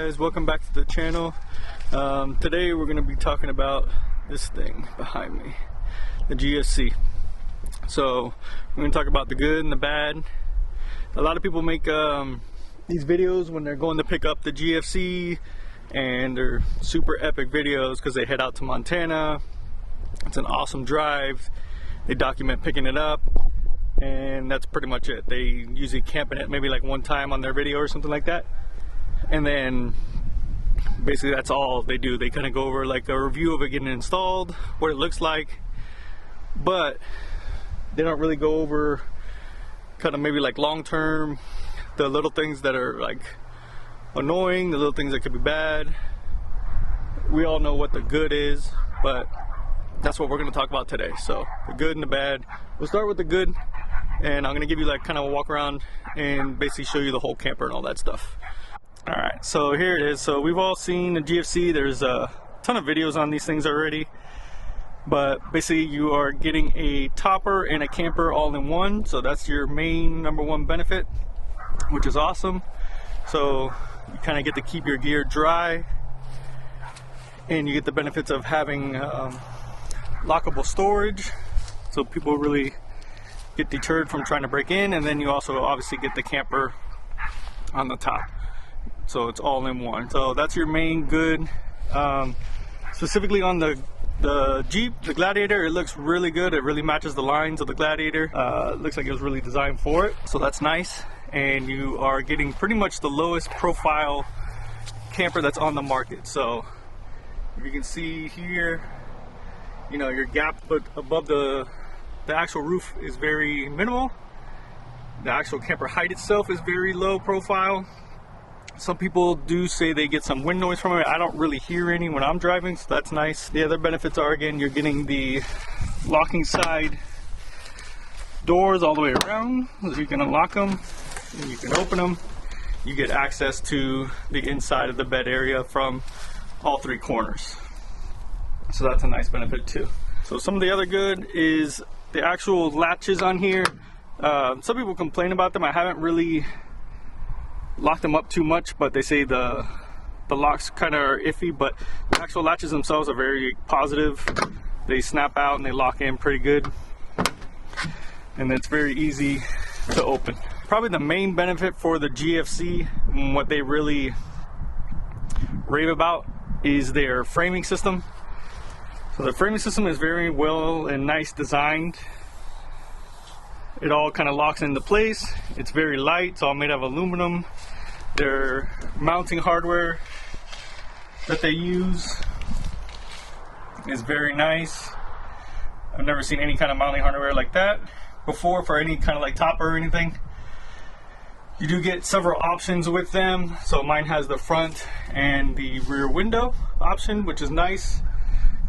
guys, welcome back to the channel. Today we're going to be talking about this thing behind me, the GFC. So we're going to talk about the good and the bad. A lot of people make these videos when they're going to pick up the GFC, and they're super epic videos because they head out to Montana. It's an awesome drive. They document picking it up, and that's pretty much it. They usually camp in it maybe like one time on their video or something like that, and then basically that's all they do. They kind of go over like a review of it getting installed, what it looks like, but they don't really go over kind of maybe like long term, the little things that are like annoying, the little things that could be bad. We all know what the good is, but that's what we're going to talk about today. So the good and the bad. We'll start with the good, and I'm going to give you like kind of a walk around and basically show you the whole camper and all that stuff. Alright, so here it is. So we've all seen the GFC. There's a ton of videos on these things already, but basically you are getting a topper and a camper all in one. So that's your main number one benefit, which is awesome. So you kind of get to keep your gear dry, and you get the benefits of having lockable storage, so people really get deterred from trying to break in. And then you also obviously get the camper on the top, so it's all in one. So that's your main good. Specifically on the Jeep, the Gladiator, it looks really good. It really matches the lines of the Gladiator. It looks like it was really designed for it, so that's nice. And you are getting pretty much the lowest profile camper that's on the market. So if you can see here, you know, your gap above the actual roof is very minimal. The actual camper height itself is very low profile. Some people do say they get some wind noise from it. I don't really hear any when I'm driving, so that's nice. The other benefits are, again, you're getting the locking side doors all the way around, so you can unlock them and you can open them. You get access to the inside of the bed area from all three corners, so that's a nice benefit too. So some of the other good is the actual latches on here. Some people complain about them. I haven't really locked them up too much, but they say the locks kind of are iffy, but the actual latches themselves are very positive. They snap out and they lock in pretty good, and it's very easy to open. Probably the main benefit for the GFC, and what they really rave about, is their framing system. So the framing system is very well and nice designed. It all kind of locks into place. It's very light. It's all made of aluminum. Their mounting hardware that they use is very nice. I've never seen any kind of mounting hardware like that before for any kind of like topper or anything. You do get several options with them. So mine has the front and the rear window option, which is nice.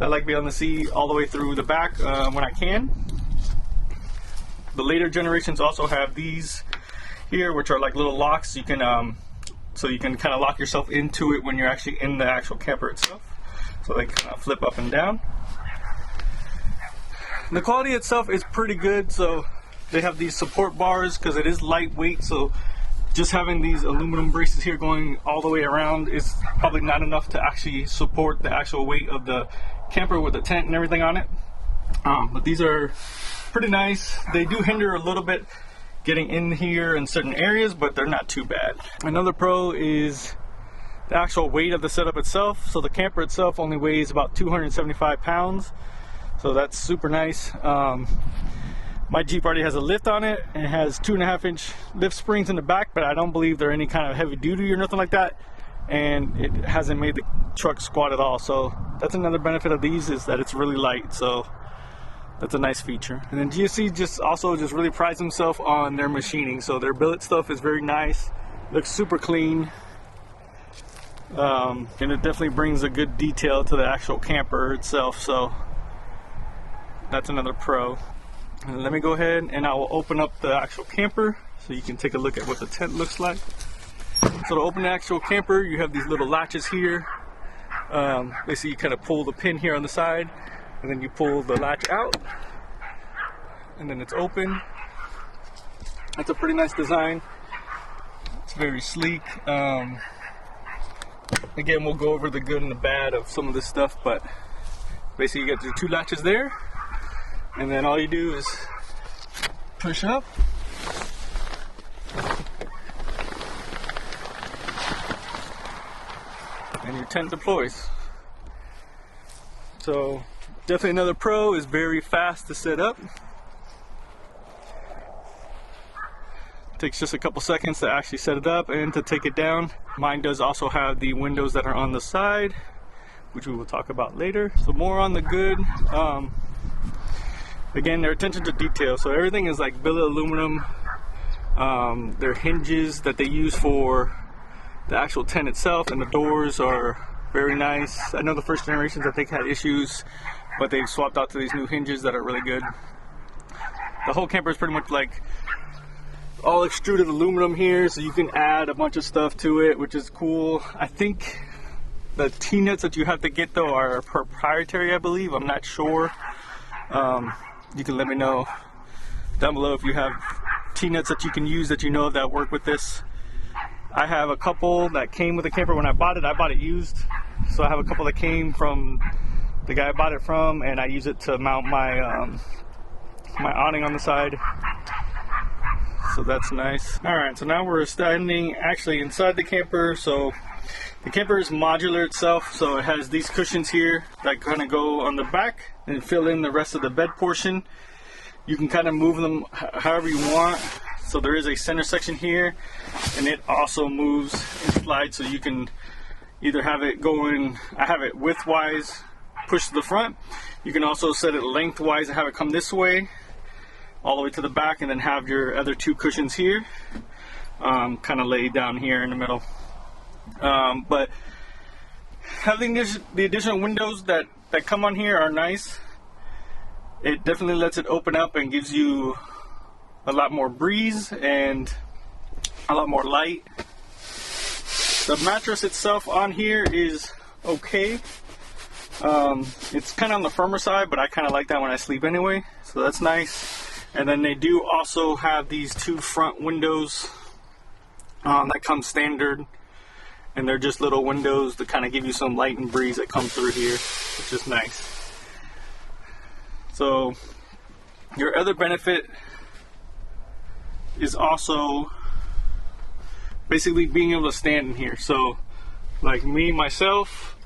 I like being able to see all the way through the back when I can. The later generations also have these here, which are like little locks. You can so you can kind of lock yourself into it when you're actually in the actual camper itself. So they kind of flip up and down. The quality itself is pretty good. So they have these support bars because it is lightweight. So just having these aluminum braces here going all the way around is probably not enough to actually support the actual weight of the camper with the tent and everything on it. But these are pretty nice. They do hinder a little bit getting in here in certain areas, but they're not too bad. Another pro is the actual weight of the setup itself. So the camper itself only weighs about 275 pounds. So that's super nice. My Jeep already has a lift on it, and it has 2.5-inch lift springs in the back, but I don't believe they're any kind of heavy duty or nothing like that. And it hasn't made the truck squat at all. So that's another benefit of these, is that it's really light. So that's a nice feature. And then GFC just really prides themselves on their machining. So their billet stuff is very nice, looks super clean, and it definitely brings a good detail to the actual camper itself. So that's another pro. And let me go ahead and I will open up the actual camper so you can take a look at what the tent looks like. So to open the actual camper, you have these little latches here. Basically you kind of pull the pin here on the side, and then you pull the latch out, and then it's open. It's a pretty nice design. It's very sleek. Again, we'll go over the good and the bad of some of this stuff, but basically you got your two latches there, and then all you do is push up, and your tent deploys. So definitely another pro is very fast to set up. Takes just a couple seconds to actually set it up and to take it down. Mine does also have the windows that are on the side, which we will talk about later. So more on the good. Again, their attention to detail. So everything is like billet aluminum. Their hinges that they use for the actual tent itself, and the doors are very nice. I know the first generations I think had issues, but they've swapped out to these new hinges that are really good. The whole camper is pretty much like all extruded aluminum here, so you can add a bunch of stuff to it, which is cool. I think the T-nuts that you have to get though are proprietary, I believe. I'm not sure. You can let me know down below if you have T-nuts that you can use that you know that work with this. I have a couple that came with the camper when I bought it used. So I have a couple that came from the guy I bought it from, and I use it to mount my my awning on the side. So that's nice. Alright, so now we're standing actually inside the camper. So the camper is modular itself, so it has these cushions here that kind of go on the back and fill in the rest of the bed portion. You can kind of move them however you want. So there is a center section here, and it also moves and slides, so you can either have it going, I have it widthwise pushed to the front. You can also set it lengthwise and have it come this way all the way to the back, and then have your other two cushions here kind of laid down here in the middle. But having the additional windows that come on here are nice. It definitely lets it open up and gives you a lot more breeze and a lot more light. The mattress itself on here is okay. It's kind of on the firmer side, but I kind of like that when I sleep anyway, so that's nice. And then they do also have these two front windows that come standard, and they're just little windows to kind of give you some light and breeze that come through here, which is nice. So your other benefit is also basically being able to stand in here. So like me, myself,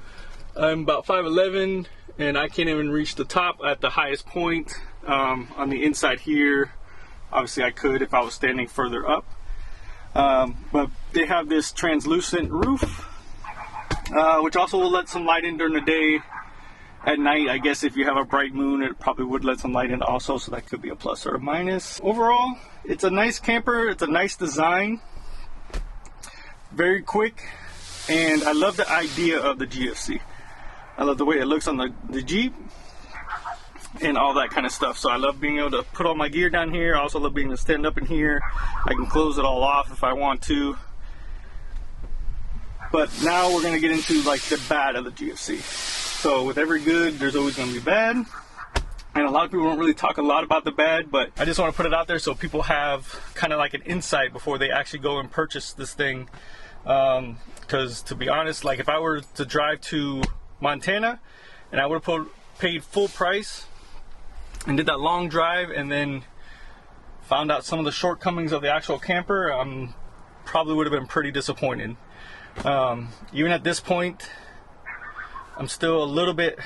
I'm about 5'11", and I can't even reach the top at the highest point on the inside here. Obviously I could if I was standing further up. But they have this translucent roof, which also will let some light in during the day. At night, I guess if you have a bright moon, it probably would let some light in also, so that could be a plus or a minus. Overall, it's a nice camper. It's a nice design. Very quick, and I love the idea of the GFC. I love the way it looks on the Jeep and all that kind of stuff. So I love being able to put all my gear down here. I also love being able to stand up in here. I can close it all off if I want to. But now we're going to get into like the bad of the GFC. So with every good, there's always going to be bad. And a lot of people don't really talk a lot about the bad, but I just want to put it out there so people have kind of like an insight before they actually go and purchase this thing. Because to be honest, like if I were to drive to Montana and I would have paid full price and did that long drive and then found out some of the shortcomings of the actual camper, probably would have been pretty disappointed. Even at this point, I'm still a little bit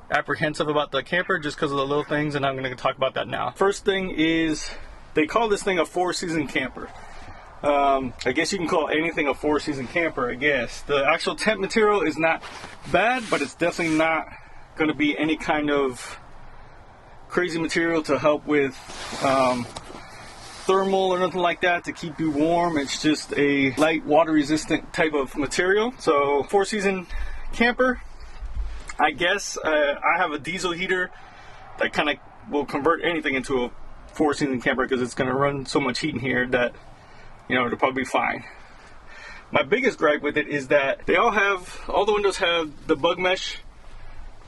apprehensive about the camper just because of the little things, and I'm going to talk about that now. First thing is, they call this thing a 4-season camper. I guess you can call anything a 4-season camper, I guess. The actual tent material is not bad, but it's definitely not going to be any kind of crazy material to help with thermal or nothing like that to keep you warm. It's just a light water resistant type of material. So 4-season camper, I guess. I have a diesel heater that kind of will convert anything into a 4-season camper because it's going to run so much heat in here that, you know, it'll probably be fine. My biggest gripe with it is that they all the windows have the bug mesh,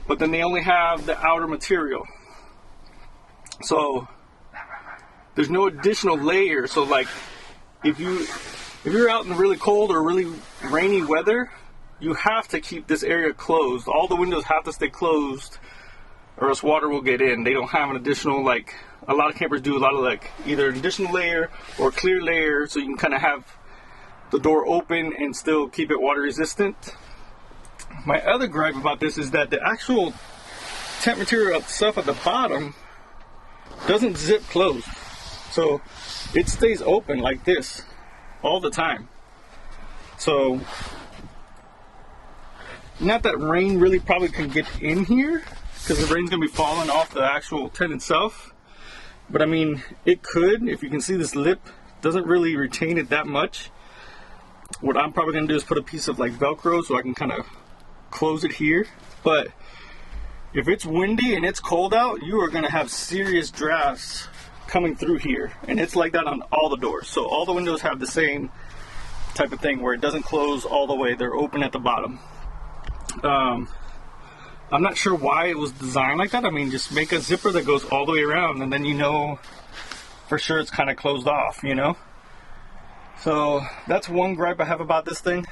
but then they only have the outer material. So there's no additional layer. So like if you if you're out in really cold or really rainy weather, you have to keep this area closed. All the windows have to stay closed or else water will get in. They don't have an additional, like, a lot of campers do a lot of, like, either an additional layer or clear layer, so you can kind of have the door open and still keep it water resistant. My other gripe about this is that the actual tent material stuff at the bottom doesn't zip closed. So it stays open like this all the time. So not that rain really probably can get in here, because the rain's gonna be falling off the actual tent itself. But I mean, it could. If you can see, this lip doesn't really retain it that much. What I'm probably gonna do is put a piece of like Velcro so I can kind of close it here. But if it's windy and it's cold out, you are gonna have serious drafts coming through here. And it's like that on all the doors. So all the windows have the same type of thing where it doesn't close all the way. They're open at the bottom. I'm not sure why it was designed like that. I mean, just make a zipper that goes all the way around, and then you know for sure it's kind of closed off, you know? So that's one gripe I have about this thing.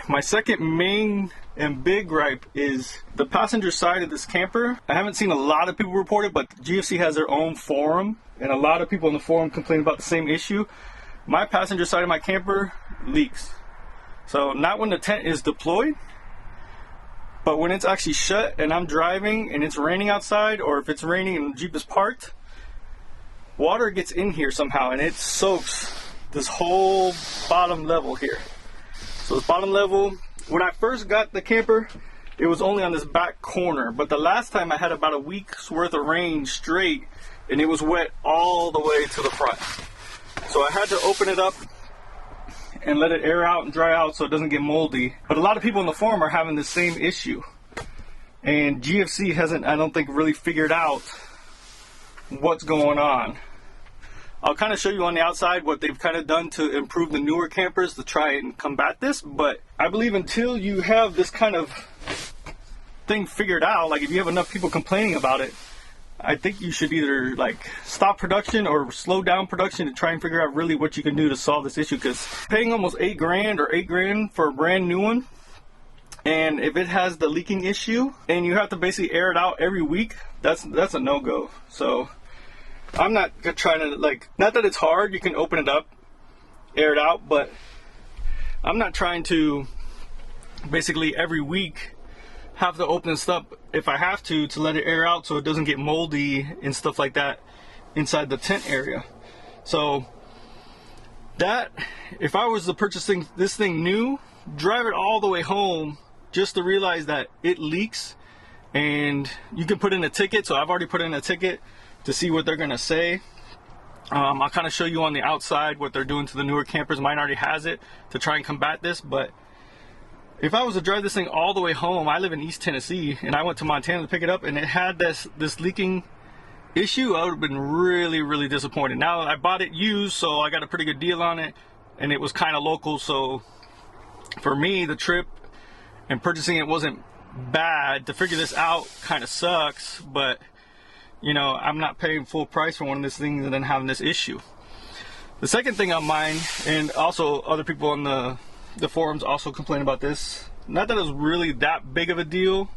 My second main and big gripe is the passenger side of this camper. I haven't seen a lot of people report it, but GFC has their own forum, and a lot of people in the forum complain about the same issue. My passenger side of my camper leaks. So not when the tent is deployed, but when it's actually shut and I'm driving and it's raining outside, or if it's raining and the Jeep is parked, water gets in here somehow and it soaks this whole bottom level here. So this bottom level, when I first got the camper, it was only on this back corner, but the last time I had about a week's worth of rain straight and it was wet all the way to the front. So I had to open it up and let it air out and dry out so it doesn't get moldy. But a lot of people in the forum are having the same issue. And GFC hasn't, I don't think, really figured out what's going on. I'll kind of show you on the outside what they've kind of done to improve the newer campers to try and combat this. But I believe until you have this kind of thing figured out, like if you have enough people complaining about it, I think you should either like stop production or slow down production to try and figure out really what you can do to solve this issue. Because paying almost $8,000 or $8,000 for a brand new one, and if it has the leaking issue and you have to basically air it out every week, that's a no-go. So I'm not trying to, like, not that it's hard, you can open it up, air it out, but I'm not trying to basically every week have to open this up if I have to let it air out so it doesn't get moldy and stuff like that inside the tent area. So that, if I was to purchase this thing new, drive it all the way home just to realize that it leaks, and you can put in a ticket. So I've already put in a ticket to see what they're gonna say. I'll kind of show you on the outside what they're doing to the newer campers. Mine already has it to try and combat this, but if I was to drive this thing all the way home, I live in East Tennessee, and I went to Montana to pick it up, and it had this leaking issue, I would have been really, really disappointed. Now, I bought it used, so I got a pretty good deal on it, and it was kind of local, so for me, the trip and purchasing it wasn't bad. To figure this out kind of sucks, but, you know, I'm not paying full price for one of these things and then having this issue. The second thing on mine, and also other people on the forums also complain about this. Not that it was really that big of a deal,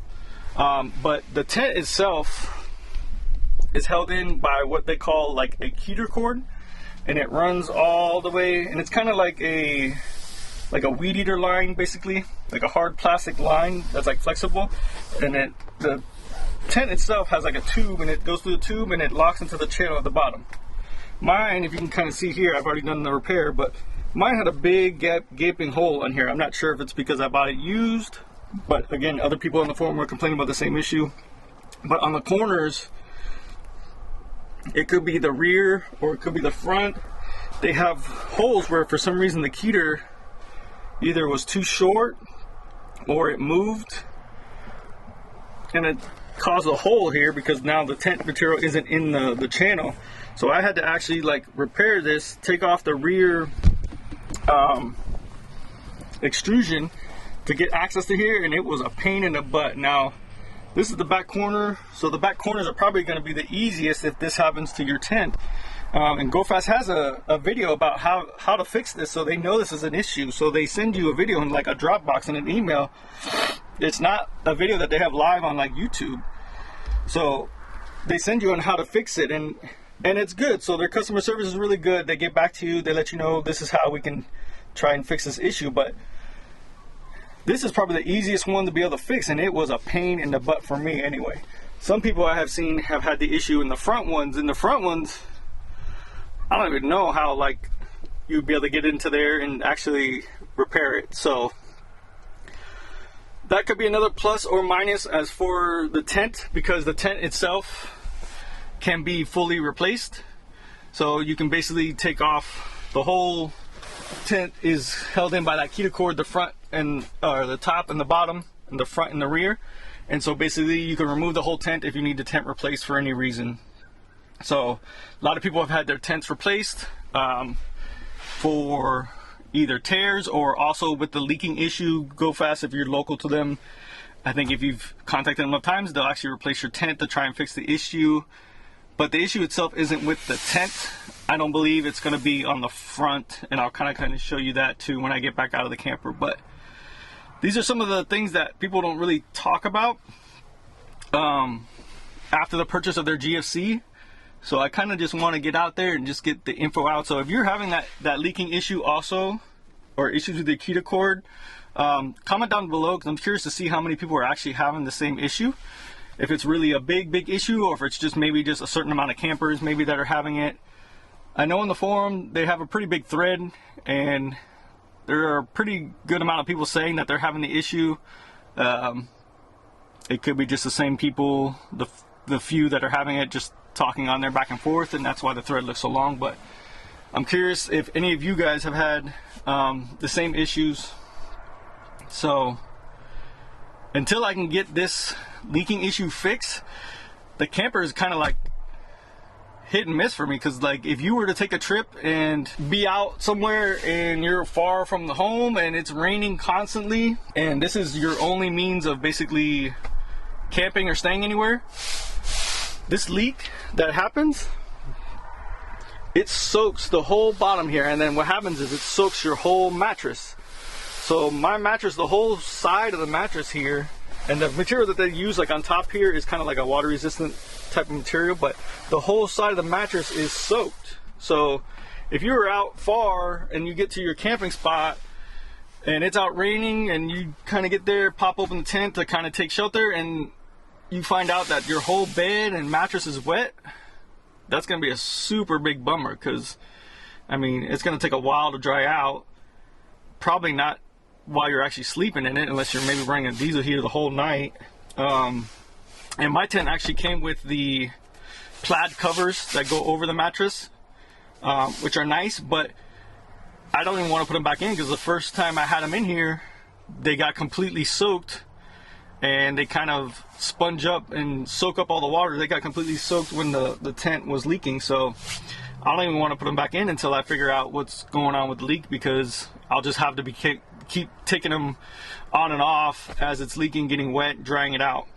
but the tent itself is held in by what they call like a heater cord, and it runs all the way, and it's kind of like a weed eater line, basically, like a hard plastic line that's like flexible, and the tent itself has like a tube, and it goes through the tube and it locks into the channel at the bottom. Mine, if you can kind of see here, I've already done the repair, but mine had a big gaping hole in here. I'm not sure if it's because I bought it used, but again, other people on the forum were complaining about the same issue. But on the corners, it could be the rear or it could be the front. They have holes where for some reason the heater either was too short or it moved, and it caused a hole here because now the tent material isn't in the channel. So I had to actually like repair this, take off the rear extrusion to get access to here, and it was a pain in the butt. Now this is the back corner, so the back corners are probably going to be the easiest if this happens to your tent. And GoFast has a video about how to fix this, so they know this is an issue. So they send you a video in like a Dropbox and an email. It's not a video that they have live on like YouTube. So they send you on how to fix it, and it's good. So their customer service is really good. They get back to you. They let you know this is how we can try and fix this issue. But this is probably the easiest one to be able to fix, and it was a pain in the butt for me anyway. Some people I have seen have had the issue in the front ones. In the front ones, I don't even know how like you'd be able to get into there and actually repair it. So that could be another plus or minus. As for the tent, because the tent itself can be fully replaced. So you can basically take off the whole tent is held in by that Kita cord, the front and the top and the bottom, and the front and the rear. And so basically you can remove the whole tent if you need the tent replaced for any reason. So a lot of people have had their tents replaced for either tears or also with the leaking issue. GoFast, if you're local to them, I think if you've contacted them enough times, they'll actually replace your tent to try and fix the issue. But the issue itself isn't with the tent. I don't believe it's going to be on the front, and I'll kind of show you that too when I get back out of the camper. But these are some of the things that people don't really talk about after the purchase of their GFC. So I kind of just want to get out there and just get the info out. So if you're having that leaking issue also, or issues with the Kita cord, comment down below, because I'm curious to see how many people are actually having the same issue. If it's really a big issue, or if it's just maybe just a certain amount of campers maybe that are having it. I know in the forum they have a pretty big thread, and there are a pretty good amount of people saying that they're having the issue. It could be just the same people, the few that are having it, just talking on there back and forth, and that's why the thread looks so long. But I'm curious if any of you guys have had the same issues. So until I can get this leaking issue fixed, the camper is kind of like hit and miss for me. Because like if you were to take a trip and be out somewhere and you're far from the home and it's raining constantly, and this is your only means of basically camping or staying anywhere, this leak that happens, it soaks the whole bottom here, and then what happens is it soaks your whole mattress. So my mattress, the whole side of the mattress here, and the material that they use like on top here is kind of like a water resistant type of material, but the whole side of the mattress is soaked. So if you were out far and you get to your camping spot and it's out raining and you kind of get there, pop open the tent to kind of take shelter, and you find out that your whole bed and mattress is wet, that's going to be a super big bummer. Because I mean, it's going to take a while to dry out, probably not while you're actually sleeping in it, unless you're maybe running a diesel heater the whole night. And my tent actually came with the plaid covers that go over the mattress, which are nice, but I don't even want to put them back in, because the first time I had them in here, they got completely soaked, and they kind of sponge up and soak up all the water. They got completely soaked when the tent was leaking. So I don't even want to put them back in until I figure out what's going on with the leak, because I'll just have to keep taking them on and off as it's leaking, getting wet, drying it out.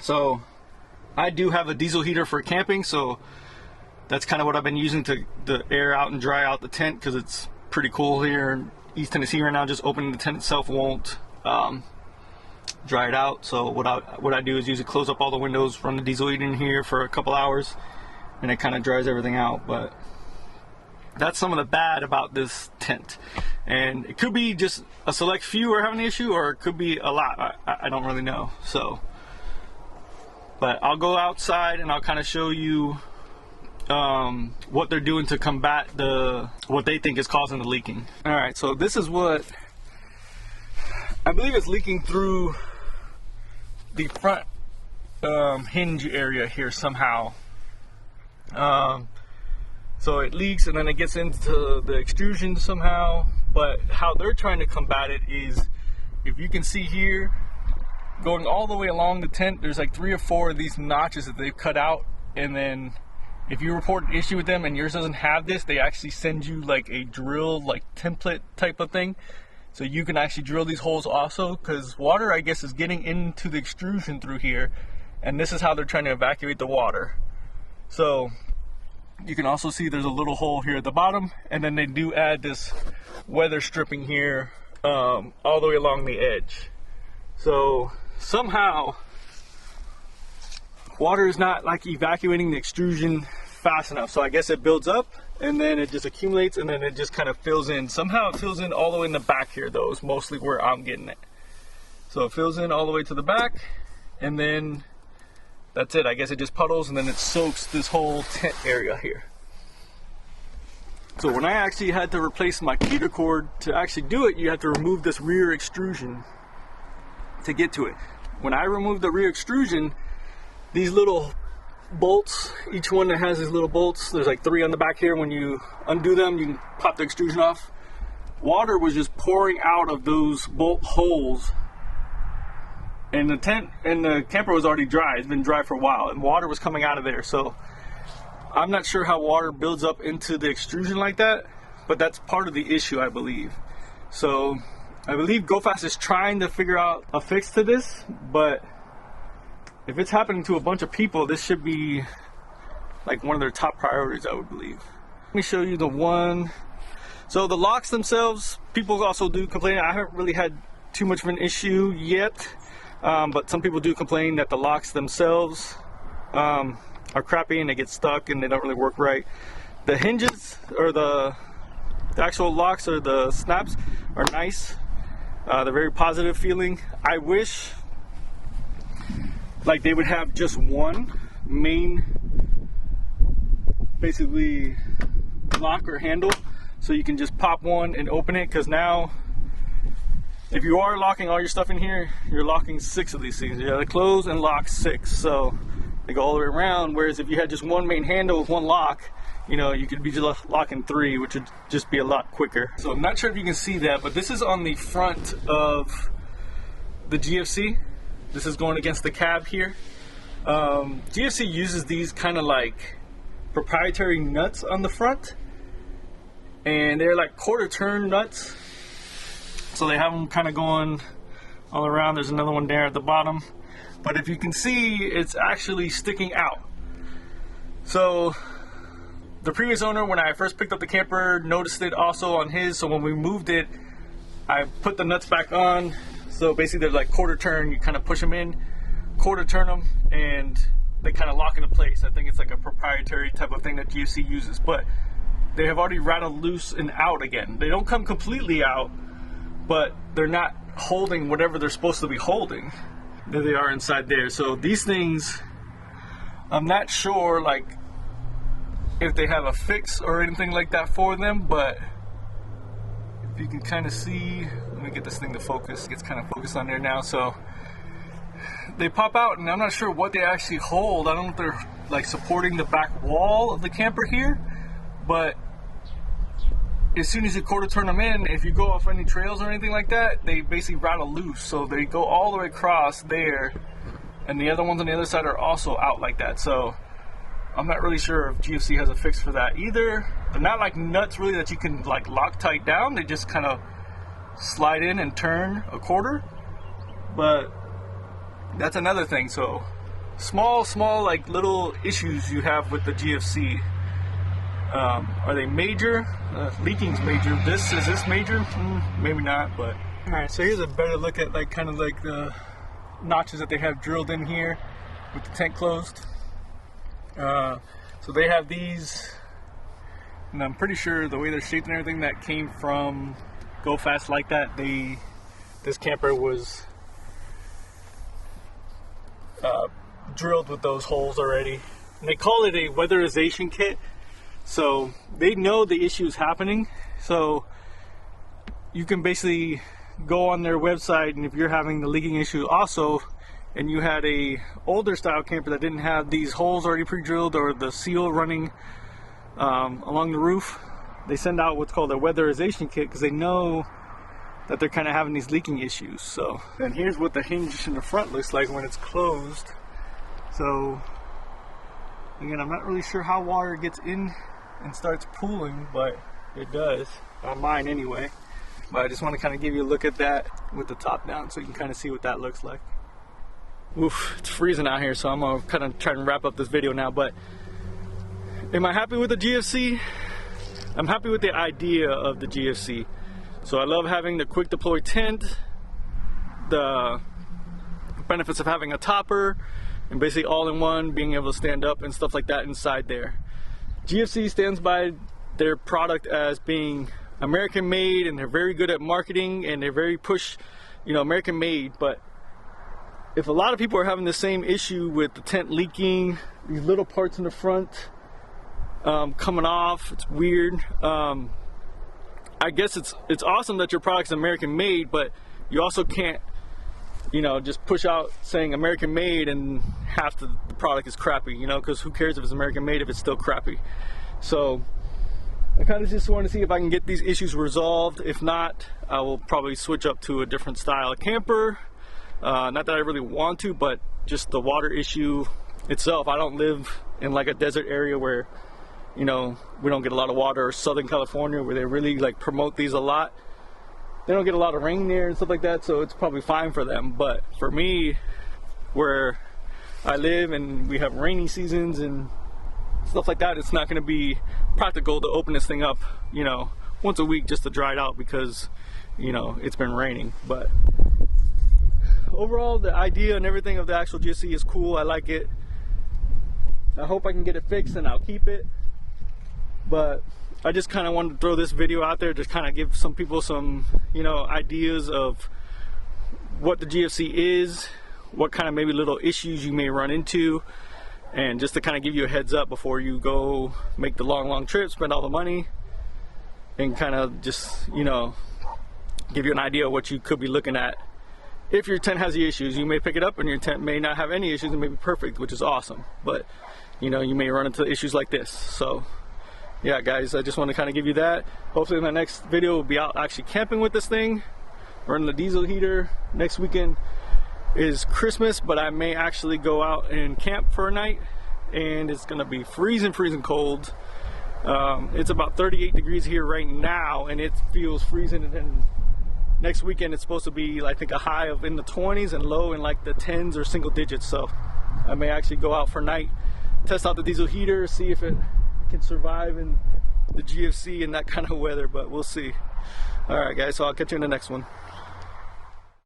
So I do have a diesel heater for camping, so that's kind of what I've been using to air out and dry out the tent, because it's pretty cool here in East Tennessee right now. Just opening the tent itself won't dry it out. So what I do is usually close up all the windows, run the diesel heater in here for a couple hours, and it kind of dries everything out. But that's some of the bad about this tent, and it could be just a select few are having the issue, or it could be a lot. I don't really know. So, but I'll go outside and I'll kind of show you what they're doing to combat what they think is causing the leaking. All right, so this is what I believe is leaking through the front hinge area here somehow. So it leaks and then it gets into the extrusion somehow. But how they're trying to combat it is, if you can see here, going all the way along the tent, there's like 3 or 4 of these notches that they've cut out. And then if you report an issue with them and yours doesn't have this, they actually send you like a drill, like template type of thing. So you can actually drill these holes also, because water, I guess, is getting into the extrusion through here. And this is how they're trying to evacuate the water. So You can also see there's a little hole here at the bottom, and then they do add this weather stripping here all the way along the edge. So somehow water is not like evacuating the extrusion fast enough. So I guess it builds up and then it just accumulates and then it just kind of fills in. Somehow it fills in all the way in the back here though, is mostly where I'm getting it. So it fills in all the way to the back and then that's it. I guess it just puddles and then it soaks this whole tent area here. So when I actually had to replace my heater cord to actually do it, you have to remove this rear extrusion to get to it. When I removed the rear extrusion, these little bolts, each one that has these little bolts, there's like 3 on the back here. When you undo them, you can pop the extrusion off. Water was just pouring out of those bolt holes. And the tent and the camper was already dry. It's been dry for a while, and water was coming out of there. So I'm not sure how water builds up into the extrusion like that, but that's part of the issue, I believe. So I believe GoFast is trying to figure out a fix to this, but if it's happening to a bunch of people, this should be like one of their top priorities, I would believe. Let me show you the one. So the locks themselves, people also do complain. I haven't really had too much of an issue yet. But some people do complain that the locks themselves are crappy and they get stuck and they don't really work right. The hinges or the actual locks or the snaps are nice. They're very positive feeling. I wish like they would have just one main basically lock or handle so you can just pop one and open it, because now if you are locking all your stuff in here, you're locking 6 of these things. You gotta close and lock 6, so they go all the way around. Whereas if you had just one main handle with one lock, you know, you could be just locking 3, which would just be a lot quicker. So I'm not sure if you can see that, but this is on the front of the GFC. This is going against the cab here. GFC uses these kind of like proprietary nuts on the front, and they're like quarter turn nuts. So they have them kind of going all around. There's another one there at the bottom. But if you can see, it's actually sticking out. So the previous owner, when I first picked up the camper, noticed it also on his. So when we moved it, I put the nuts back on. So basically they're like quarter turn. You kind of push them in, quarter turn them, and they kind of lock into place. I think it's like a proprietary type of thing that GFC uses. But they have already rattled loose and out again. They don't come completely out, but they're not holding whatever they're supposed to be holding. There they are inside there. So these things, I'm not sure like if they have a fix or anything like that for them, but if you can kind of see, let me get this thing to focus. It gets kind of focused on there now. So they pop out, and I'm not sure what they actually hold. I don't know if they're like supporting the back wall of the camper here, but as soon as you quarter turn them in, if you go off any trails or anything like that, they basically rattle loose. So they go all the way across there, and the other ones on the other side are also out like that. So I'm not really sure if GFC has a fix for that either. They're not like nuts really that you can like lock tight down. They just kind of slide in and turn a quarter. But that's another thing. So small like little issues you have with the GFC. Are they major? Leaking's major. Is this major? Maybe not, but. Alright, so here's a better look at like kind of like the notches that they have drilled in here with the tent closed. So they have these, and I'm pretty sure the way they're shaped and everything that came from GoFast like that. This camper was drilled with those holes already. And they call it a weatherization kit. So they know the issue is happening. So you can basically go on their website, and if you're having the leaking issue also, and you had a older style camper that didn't have these holes already pre-drilled or the seal running along the roof, they send out what's called a weatherization kit because they know that they're kind of having these leaking issues. So, and here's what the hinge in the front looks like when it's closed. So again, I'm not really sure how water gets in and starts pooling, but it does, on mine anyway. But I just want to kind of give you a look at that with the top down so you can kind of see what that looks like. Oof, it's freezing out here, so I'm gonna kind of try and wrap up this video now. But Am I happy with the GFC? I'm happy with the idea of the GFC. So I love having the quick deploy tent, the benefits of having a topper, and basically all in one, being able to stand up and stuff like that inside there. GFC stands by their product as being American made, and they're very good at marketing, and they're very push, American made. But if a lot of people are having the same issue with the tent leaking, these little parts in the front coming off, it's weird. I guess it's awesome that your product's American made, but you also can't, just push out saying American made and half the product is crappy, because who cares if it's American made if it's still crappy. So I kind of just want to see if I can get these issues resolved. If not, I will probably switch up to a different style of camper. Not that I really want to, but just the water issue itself. I don't live in like a desert area where, we don't get a lot of water, or Southern California where they really like promote these a lot. They don't get a lot of rain there and stuff like that, so it's probably fine for them. But for me, where I live and we have rainy seasons and stuff like that, it's not going to be practical to open this thing up, once a week just to dry it out because, it's been raining. But overall, the idea and everything of the actual GSC is cool. I like it. I hope I can get it fixed and I'll keep it. But I just kind of wanted to throw this video out there, just kind of give some people some, ideas of what the GFC is, what kind of maybe little issues you may run into, and just to kind of give you a heads up before you go make the long trip, spend all the money, and kind of just, give you an idea of what you could be looking at. If your tent has the issues, you may pick it up and your tent may not have any issues and may be perfect, which is awesome. But, you may run into issues like this. So yeah, guys, I just want to kind of give you that. Hopefully in my next video we'll be out actually camping with this thing, running the diesel heater. Next weekend is Christmas, but I may actually go out and camp for a night, and it's gonna be freezing cold. It's about 38 degrees here right now, and it feels freezing. And then next weekend it's supposed to be, I think, a high of in the 20s and low in like the 10s or single digits. So I may actually go out for a night, test out the diesel heater, see if it can survive in the GFC and that kind of weather, but we'll see. All right, guys, so I'll catch you in the next one.